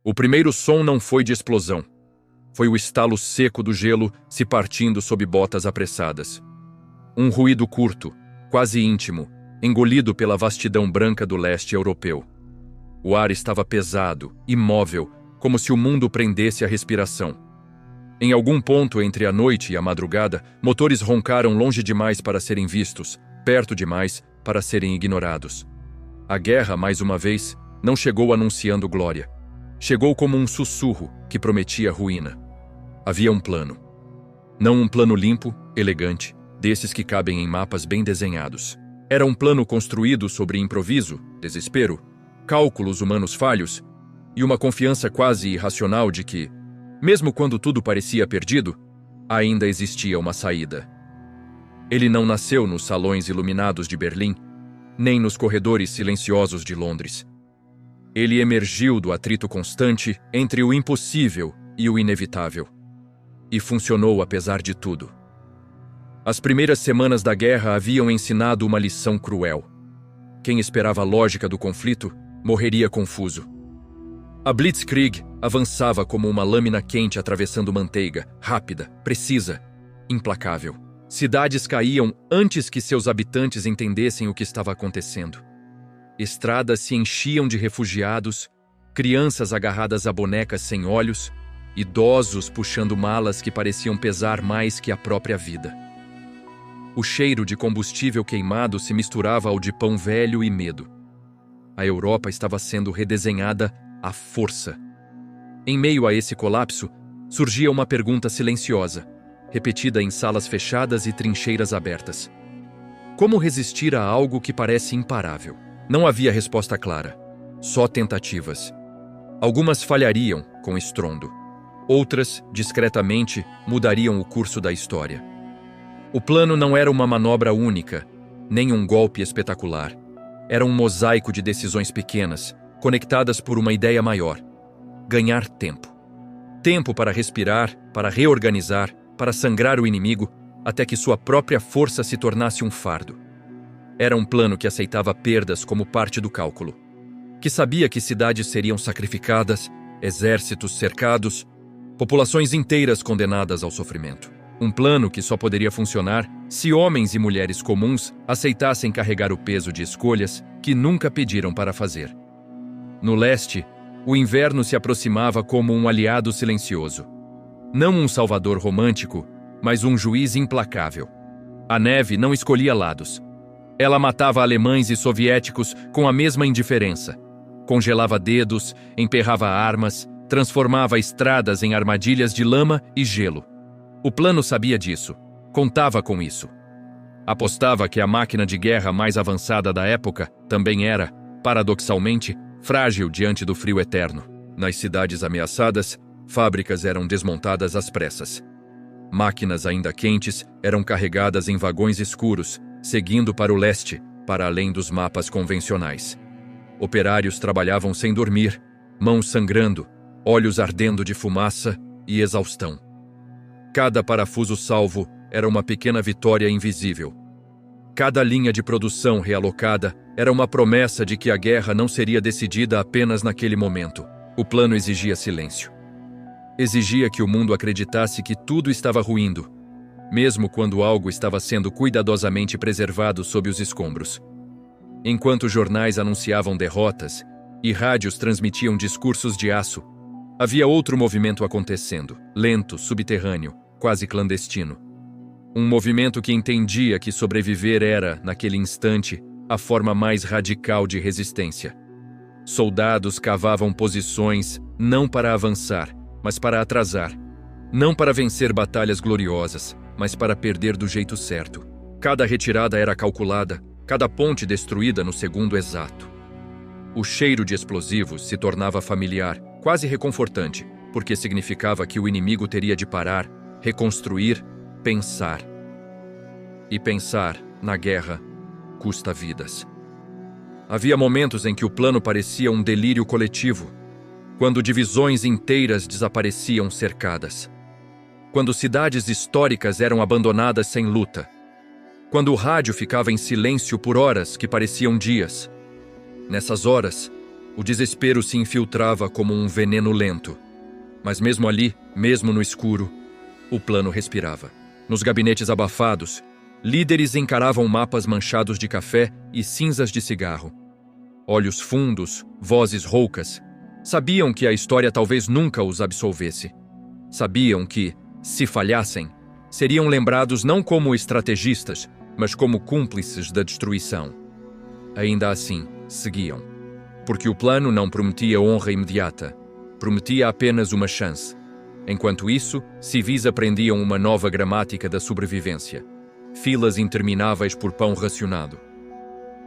O primeiro som não foi de explosão. Foi o estalo seco do gelo se partindo sob botas apressadas. Um ruído curto, quase íntimo, engolido pela vastidão branca do leste europeu. O ar estava pesado, imóvel, como se o mundo prendesse a respiração. Em algum ponto entre a noite e a madrugada, motores roncaram longe demais para serem vistos, perto demais para serem ignorados. A guerra, mais uma vez, não chegou anunciando glória. Chegou como um sussurro que prometia ruína. Havia um plano. Não um plano limpo, elegante, desses que cabem em mapas bem desenhados. Era um plano construído sobre improviso, desespero, cálculos humanos falhos e uma confiança quase irracional de que, mesmo quando tudo parecia perdido, ainda existia uma saída. Ele não nasceu nos salões iluminados de Berlim, nem nos corredores silenciosos de Londres. Ele emergiu do atrito constante entre o impossível e o inevitável. E funcionou apesar de tudo. As primeiras semanas da guerra haviam ensinado uma lição cruel. Quem esperava a lógica do conflito morreria confuso. A Blitzkrieg avançava como uma lâmina quente atravessando manteiga, rápida, precisa, implacável. Cidades caíam antes que seus habitantes entendessem o que estava acontecendo. Estradas se enchiam de refugiados, crianças agarradas a bonecas sem olhos, idosos puxando malas que pareciam pesar mais que a própria vida. O cheiro de combustível queimado se misturava ao de pão velho e medo. A Europa estava sendo redesenhada à força. Em meio a esse colapso, surgia uma pergunta silenciosa, repetida em salas fechadas e trincheiras abertas. Como resistir a algo que parece imparável? Não havia resposta clara, só tentativas. Algumas falhariam com estrondo. Outras, discretamente, mudariam o curso da história. O plano não era uma manobra única, nem um golpe espetacular. Era um mosaico de decisões pequenas, conectadas por uma ideia maior: ganhar tempo. Tempo para respirar, para reorganizar, para sangrar o inimigo, até que sua própria força se tornasse um fardo. Era um plano que aceitava perdas como parte do cálculo, que sabia que cidades seriam sacrificadas, exércitos cercados, populações inteiras condenadas ao sofrimento. Um plano que só poderia funcionar se homens e mulheres comuns aceitassem carregar o peso de escolhas que nunca pediram para fazer. No leste, o inverno se aproximava como um aliado silencioso. Não um salvador romântico, mas um juiz implacável. A neve não escolhia lados. Ela matava alemães e soviéticos com a mesma indiferença. Congelava dedos, emperrava armas, transformava estradas em armadilhas de lama e gelo. O plano sabia disso, contava com isso. Apostava que a máquina de guerra mais avançada da época também era, paradoxalmente, frágil diante do frio eterno. Nas cidades ameaçadas, fábricas eram desmontadas às pressas. Máquinas ainda quentes eram carregadas em vagões escuros, seguindo para o leste, para além dos mapas convencionais. Operários trabalhavam sem dormir, mãos sangrando, olhos ardendo de fumaça e exaustão. Cada parafuso salvo era uma pequena vitória invisível. Cada linha de produção realocada era uma promessa de que a guerra não seria decidida apenas naquele momento. O plano exigia silêncio. Exigia que o mundo acreditasse que tudo estava ruindo, mesmo quando algo estava sendo cuidadosamente preservado sob os escombros. Enquanto jornais anunciavam derrotas e rádios transmitiam discursos de aço, havia outro movimento acontecendo, lento, subterrâneo, quase clandestino. Um movimento que entendia que sobreviver era, naquele instante, a forma mais radical de resistência. Soldados cavavam posições não para avançar, mas para atrasar. Não para vencer batalhas gloriosas, mas para perder do jeito certo. Cada retirada era calculada, cada ponte destruída no segundo exato. O cheiro de explosivos se tornava familiar, quase reconfortante, porque significava que o inimigo teria de parar, reconstruir, pensar. E pensar, na guerra, custa vidas. Havia momentos em que o plano parecia um delírio coletivo, quando divisões inteiras desapareciam cercadas. Quando cidades históricas eram abandonadas sem luta. Quando o rádio ficava em silêncio por horas que pareciam dias. Nessas horas, O desespero se infiltrava como um veneno lento. Mas mesmo ali, mesmo no escuro, o plano respirava. Nos gabinetes abafados, líderes encaravam mapas manchados de café e cinzas de cigarro. Olhos fundos, vozes roucas, sabiam que a história talvez nunca os absolvesse. Sabiam que, se falhassem, seriam lembrados não como estrategistas, mas como cúmplices da destruição. Ainda assim, seguiam. Porque o plano não prometia honra imediata, prometia apenas uma chance. Enquanto isso, civis aprendiam uma nova gramática da sobrevivência. Filas intermináveis por pão racionado.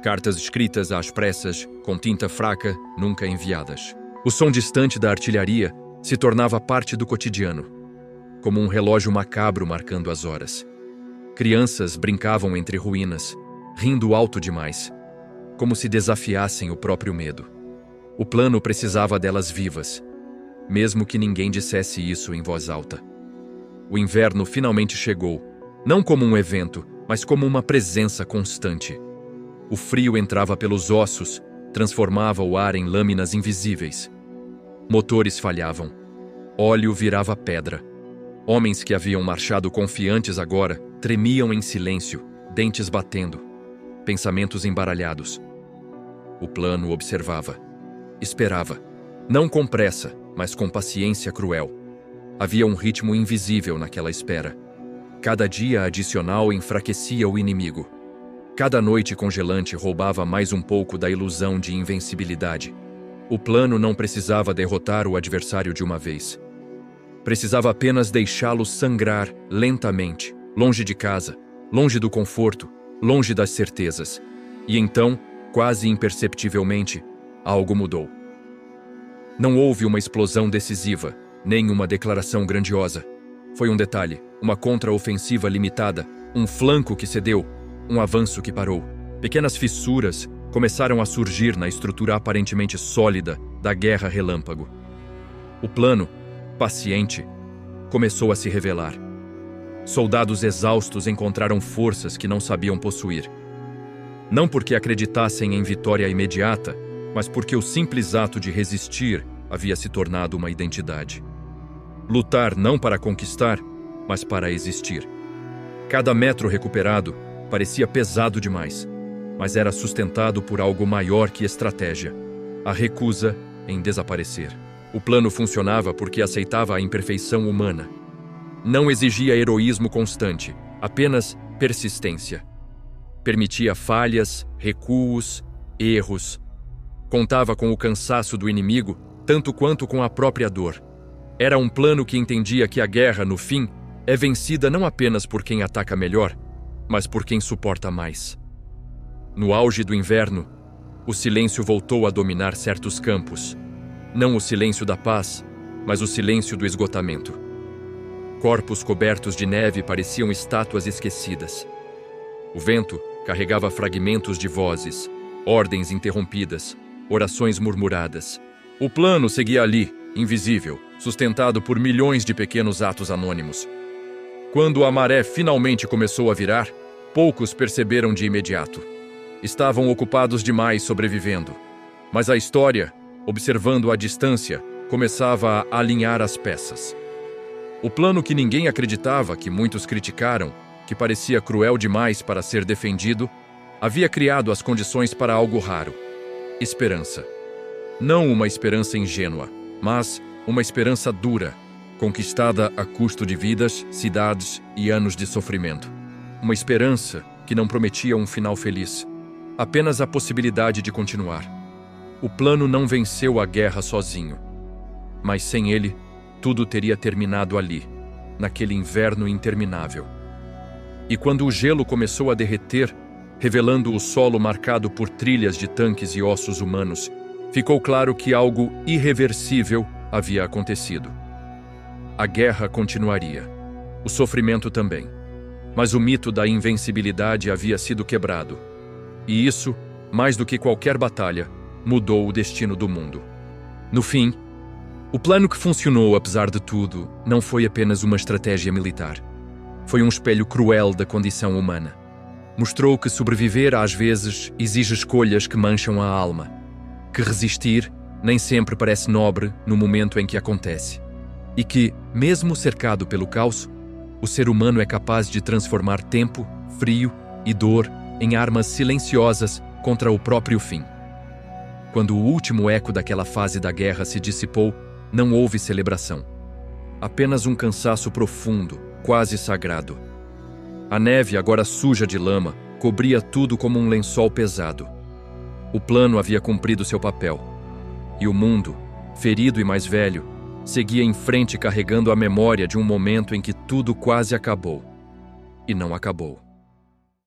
Cartas escritas às pressas, com tinta fraca, nunca enviadas. O som distante da artilharia se tornava parte do cotidiano, como um relógio macabro marcando as horas. Crianças brincavam entre ruínas, rindo alto demais, como se desafiassem o próprio medo. O plano precisava delas vivas, mesmo que ninguém dissesse isso em voz alta. O inverno finalmente chegou, não como um evento, mas como uma presença constante. O frio entrava pelos ossos, transformava o ar em lâminas invisíveis. Motores falhavam. Óleo virava pedra. Homens que haviam marchado confiantes agora tremiam em silêncio, dentes batendo, pensamentos embaralhados. O plano observava. Esperava. Não com pressa, mas com paciência cruel. Havia um ritmo invisível naquela espera. Cada dia adicional enfraquecia o inimigo. Cada noite congelante roubava mais um pouco da ilusão de invencibilidade. O plano não precisava derrotar o adversário de uma vez. Precisava apenas deixá-lo sangrar lentamente, longe de casa, longe do conforto, longe das certezas. E então, quase imperceptivelmente, algo mudou. Não houve uma explosão decisiva, nem uma declaração grandiosa. Foi um detalhe, uma contraofensiva limitada, um flanco que cedeu, um avanço que parou. Pequenas fissuras começaram a surgir na estrutura aparentemente sólida da guerra relâmpago. O plano, paciente, começou a se revelar. Soldados exaustos encontraram forças que não sabiam possuir. Não porque acreditassem em vitória imediata, mas porque o simples ato de resistir havia se tornado uma identidade. Lutar não para conquistar, mas para existir. Cada metro recuperado parecia pesado demais, mas era sustentado por algo maior que estratégia: a recusa em desaparecer. O plano funcionava porque aceitava a imperfeição humana. Não exigia heroísmo constante, apenas persistência. Permitia falhas, recuos, erros. Contava com o cansaço do inimigo, tanto quanto com a própria dor. Era um plano que entendia que a guerra, no fim, é vencida não apenas por quem ataca melhor, mas por quem suporta mais. No auge do inverno, o silêncio voltou a dominar certos campos. Não o silêncio da paz, mas o silêncio do esgotamento. Corpos cobertos de neve pareciam estátuas esquecidas. O vento carregava fragmentos de vozes, ordens interrompidas, orações murmuradas. O plano seguia ali, invisível, sustentado por milhões de pequenos atos anônimos. Quando a maré finalmente começou a virar, poucos perceberam de imediato. Estavam ocupados demais sobrevivendo. Mas a história, observando à distância, começava a alinhar as peças. O plano que ninguém acreditava, que muitos criticaram, que parecia cruel demais para ser defendido, havia criado as condições para algo raro: esperança. Não uma esperança ingênua, mas uma esperança dura, conquistada a custo de vidas, cidades e anos de sofrimento. Uma esperança que não prometia um final feliz, apenas a possibilidade de continuar. O plano não venceu a guerra sozinho, mas sem ele, tudo teria terminado ali, naquele inverno interminável. E quando o gelo começou a derreter, revelando o solo marcado por trilhas de tanques e ossos humanos, ficou claro que algo irreversível havia acontecido. A guerra continuaria, o sofrimento também, mas o mito da invencibilidade havia sido quebrado. E isso, mais do que qualquer batalha, mudou o destino do mundo. No fim, o plano que funcionou apesar de tudo não foi apenas uma estratégia militar. Foi um espelho cruel da condição humana. Mostrou que sobreviver às vezes exige escolhas que mancham a alma, que resistir nem sempre parece nobre no momento em que acontece. E que, mesmo cercado pelo caos, o ser humano é capaz de transformar tempo, frio e dor em armas silenciosas contra o próprio fim. Quando o último eco daquela fase da guerra se dissipou, não houve celebração. Apenas um cansaço profundo, quase sagrado. A neve, agora suja de lama, cobria tudo como um lençol pesado. O plano havia cumprido seu papel. E o mundo, ferido e mais velho, seguia em frente carregando a memória de um momento em que tudo quase acabou. E não acabou.